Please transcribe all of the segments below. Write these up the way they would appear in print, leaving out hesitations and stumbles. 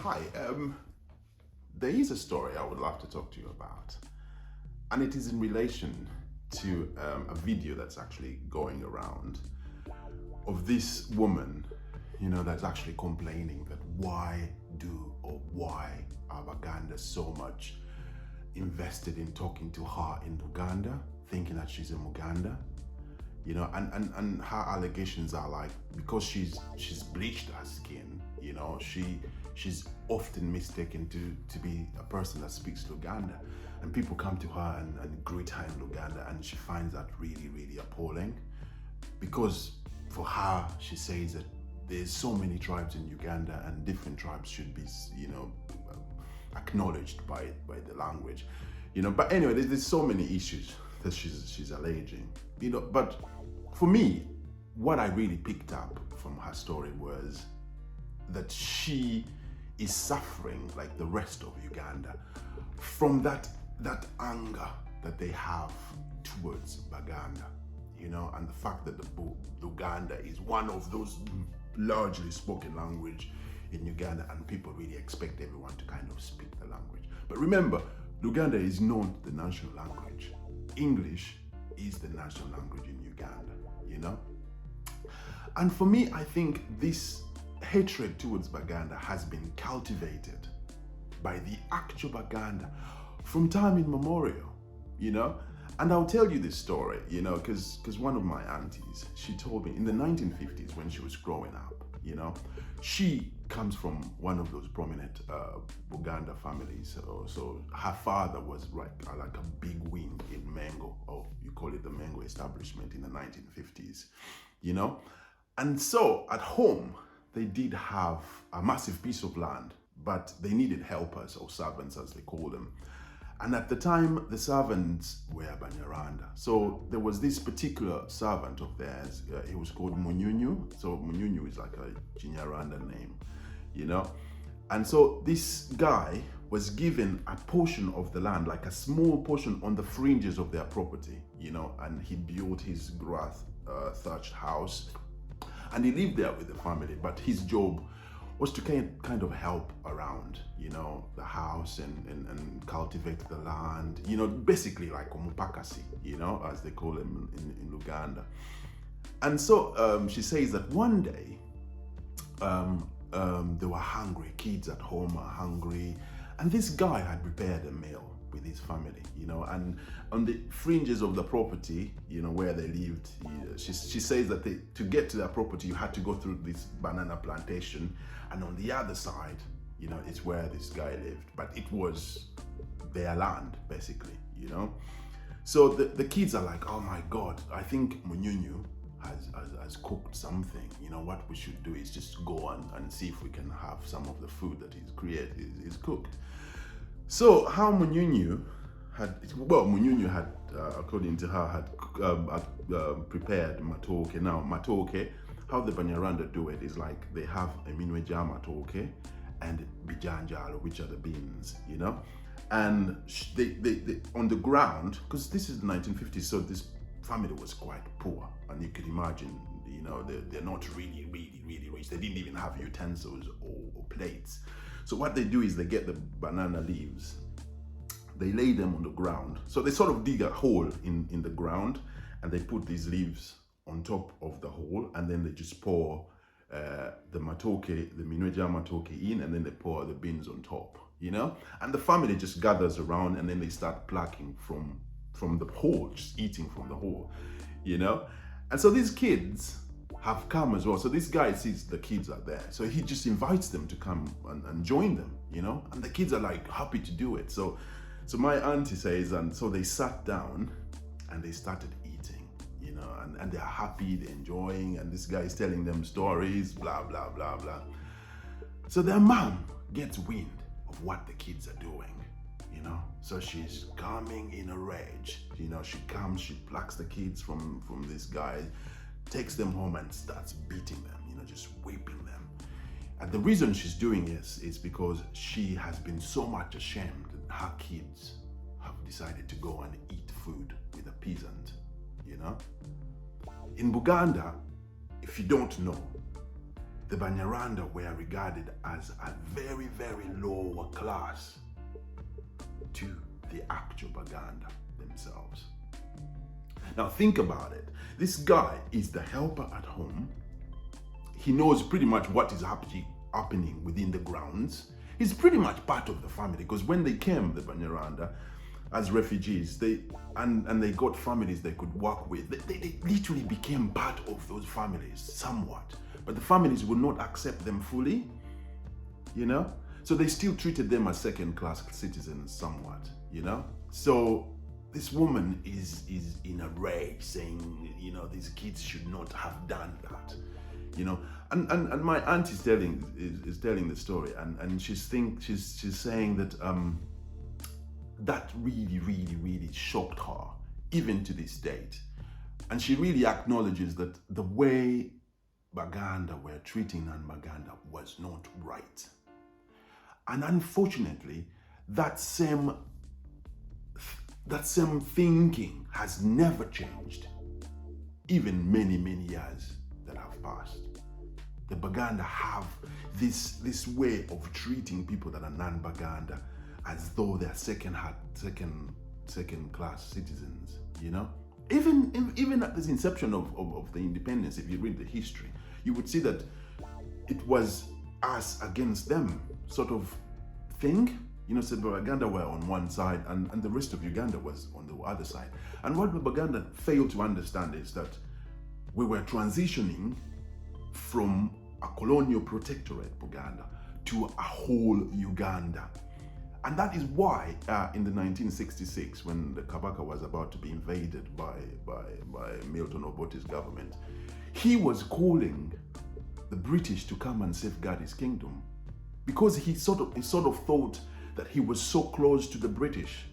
Hi. There is a story I would love to talk to you about, and it is in relation to a video that's actually going around of this woman, that's actually complaining that why are Baganda so much invested in talking to her in Luganda, thinking that she's in Uganda, and her allegations are like, because she's bleached her skin, she's often mistaken to be a person that speaks Luganda, and people come to her and greet her in Luganda, and she finds that really, really appalling, because for her, she says that there's so many tribes in Uganda, and different tribes should be, acknowledged by the language, But anyway, there's so many issues that she's alleging, But for me, what I really picked up from her story was that she is suffering like the rest of Uganda from that anger that they have towards Baganda, and the fact that the Luganda is one of those largely spoken language in Uganda, and people really expect everyone to kind of speak the language. But remember, Luganda is not the national language. English is the national language in Uganda, And for me, I think this hatred towards Baganda has been cultivated by the actual Baganda from time immemorial, And I'll tell you this story, because one of my aunties, she told me in the 1950s when she was growing up, she comes from one of those prominent Baganda families. So her father was like a big wing in Mango, or you call it the Mango establishment in the 1950s, And so at home, they did have a massive piece of land, but they needed helpers, or servants as they call them. And at the time, the servants were Banyaranda. So there was this particular servant of theirs, he was called Munyunyu. So Munyunyu is like a Chinyaranda name, And so this guy was given a portion of the land, like a small portion on the fringes of their property, And he built his grass thatched house, and he lived there with the family. But his job was to kind of help around, the house and cultivate the land, basically like umupakasi, as they call him in Luganda. And so she says that one day they were hungry, kids at home are hungry, and this guy had prepared a meal with his family, and on the fringes of the property, where they lived, she says that to get to their property, you had to go through this banana plantation, and on the other side, it's where this guy lived, but it was their land, basically, So the kids are like, oh my God, I think Munyunyu has cooked something. What we should do is just go and see if we can have some of the food that he's created, is cooked. So how Munyunyu had, according to her, had prepared matoke. Now matoke, how the Banyaranda do it is like they have a minweja matoke and bijanjalo, which are the beans, And they on the ground, because this is the 1950s, so this family was quite poor, and you can imagine, they're not really, really, really rich. They didn't even have utensils or plates. So what they do is they get the banana leaves, they lay them on the ground. So they sort of dig a hole in the ground, and they put these leaves on top of the hole, and then they just pour the matoke, the minweja matoke in, and then they pour the beans on top, And the family just gathers around, and then they start plucking from the hole, just eating from the hole, And so these kids have come as well. So this guy sees the kids are there, so he just invites them to come and join them, And the kids are like happy to do it. So my auntie says, and so they sat down and they started eating, and they're happy, they're enjoying, and this guy is telling them stories, blah, blah, blah, blah. So their mom gets wind of what the kids are doing, So she's coming in a rage, she comes, she plucks the kids from this guy, takes them home and starts beating them, just whipping them. And the reason she's doing this is because she has been so much ashamed that her kids have decided to go and eat food with a peasant, In Buganda, if you don't know, the Banyarwanda were regarded as a very, very lower class to the actual Baganda themselves. Now think about it. This guy is the helper at home. He knows pretty much what is happening within the grounds. He's pretty much part of the family, because when they came, the Banyarwanda, as refugees, they got families they could work with. They literally became part of those families somewhat. But the families would not accept them fully, you know? So they still treated them as second-class citizens somewhat, you know? So this woman is in a rage, saying, you know, these kids should not have done that, you know. And my aunt is telling the story, and she's saying that that really shocked her, even to this date. And she really acknowledges that the way Baganda were treating non-Baganda was not right. And unfortunately, that same thinking has never changed, even many years that have passed. The Baganda have this way of treating people that are non-Baganda as though they're second-class citizens, you know? Even at the inception of the independence, if you read the history, you would see that it was us against them sort of thing. You know, so Baganda were on one side and the rest of Uganda was on the other side. And what the Baganda failed to understand is that we were transitioning from a colonial protectorate, Buganda, to a whole Uganda. And that is why in the 1966, when the Kabaka was about to be invaded by Milton Obote's government, he was calling the British to come and safeguard his kingdom, because he sort of thought that he was so close to the British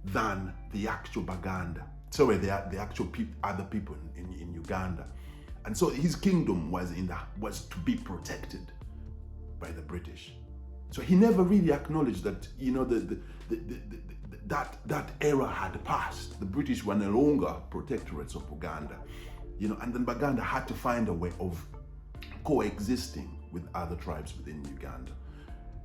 than the actual Baganda. Sorry, the actual other people in Uganda. And so his kingdom was to be protected by the British. So he never really acknowledged that, you know, that era had passed. The British were no longer protectorates of Uganda, you know, and then Baganda had to find a way of coexisting with other tribes within Uganda,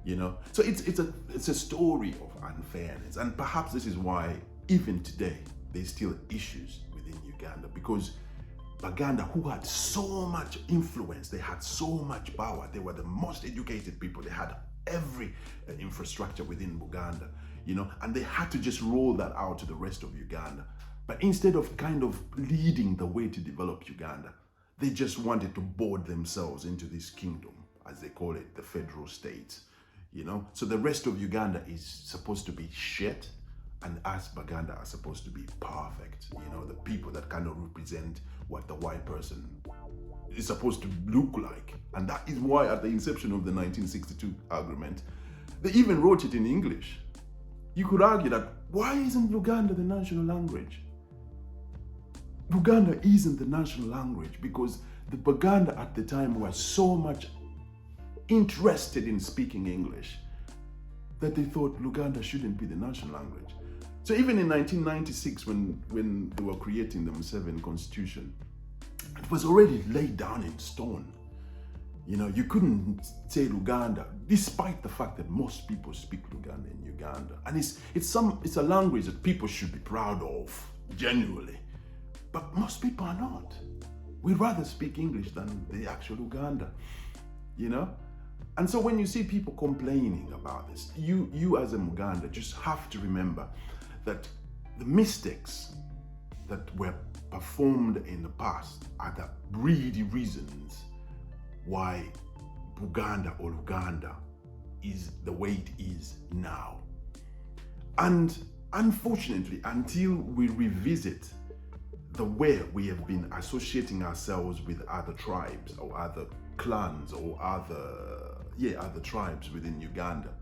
you know. So it's a story of unfairness, and perhaps this is why even today there's still issues within Uganda, because Baganda, who had so much influence, they had so much power, they were the most educated people, they had every infrastructure within Buganda, you know, and they had to just roll that out to the rest of Uganda. But instead of kind of leading the way to develop Uganda, they just wanted to board themselves into this kingdom, as they call it, the federal state, you know. So the rest of Uganda is supposed to be shit, and us Baganda are supposed to be perfect, you know, the people that kind of represent what the white person is supposed to look like. And that is why at the inception of the 1962 agreement, they even wrote it in English. You could argue that, why isn't Luganda the national language? Luganda isn't the national language because the Baganda at the time were so much interested in speaking English that they thought Luganda shouldn't be the national language. So even in 1996, when they were creating the Museveni constitution, it was already laid down in stone. You know, you couldn't say Luganda, despite the fact that most people speak Luganda in Uganda. And it's a language that people should be proud of, genuinely. But most people are not. We'd rather speak English than the actual Luganda, you know? And so when you see people complaining about this, you as a Muganda just have to remember that the mistakes that were performed in the past are the really reasons why Buganda or Luganda is the way it is now. And unfortunately, until we revisit the way we have been associating ourselves with other tribes or other clans or other tribes within Uganda,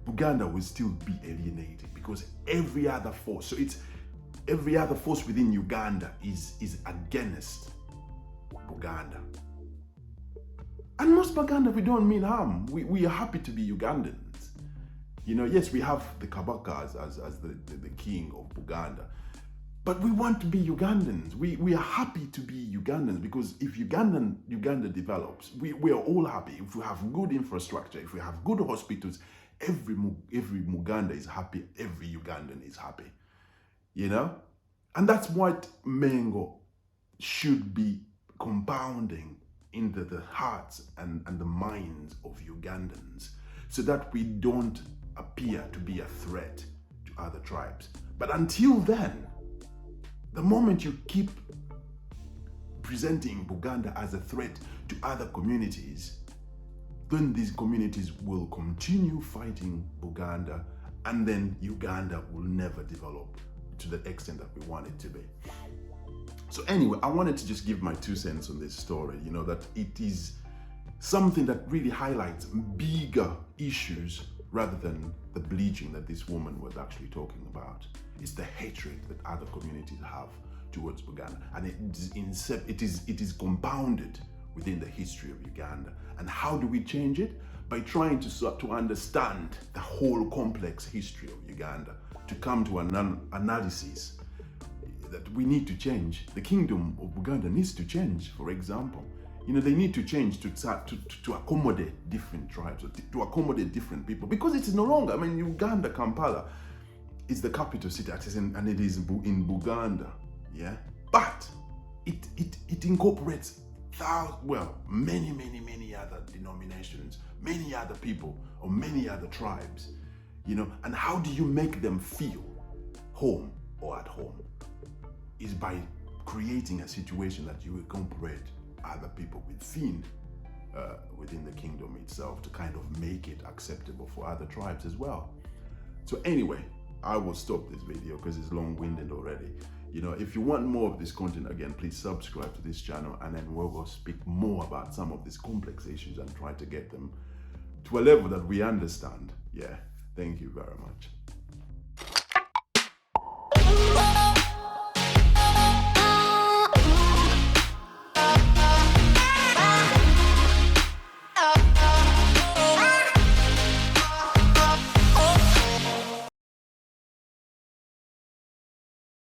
Buganda will still be alienated, because every other force within Uganda is against Buganda. And most Baganda, we don't mean harm. We are happy to be But we want to be Ugandans. We are happy to be Ugandans because if Uganda develops, we are all happy. If we have good infrastructure, if we have good hospitals, every Muganda is happy, every Ugandan is happy. You know? And that's what Mengo should be compounding into the hearts and the minds of Ugandans so that we don't appear to be a threat to other tribes. But until then, the moment you keep presenting Buganda as a threat to other communities, then these communities will continue fighting Buganda, and then Uganda will never develop to the extent that we want it to be. So anyway, I wanted to just give my 2 cents on this story, you know, that it is something that really highlights bigger issues rather than the bleaching that this woman was actually talking about. It's the hatred that other communities have towards Uganda, and it is compounded within the history of Uganda. And how do we change it? By trying to understand the whole complex history of Uganda, to come to an analysis that we need to change. The kingdom of Uganda needs to change, for example. You know, they need to change to accommodate different tribes, to accommodate different people, because it is no longer, I mean, Uganda, Kampala, is the capital city, and it is in Buganda, yeah? But it incorporates many other denominations, many other people, or many other tribes, you know? And how do you make them feel home or at home? Is by creating a situation that you incorporate other people within the kingdom itself to kind of make it acceptable for other tribes as well. So anyway, I will stop this video because it's long-winded already. You know, if you want more of this content, again, please subscribe to this channel, and then we will speak more about some of these complex issues and try to get them to a level that we understand. Yeah, thank you very much.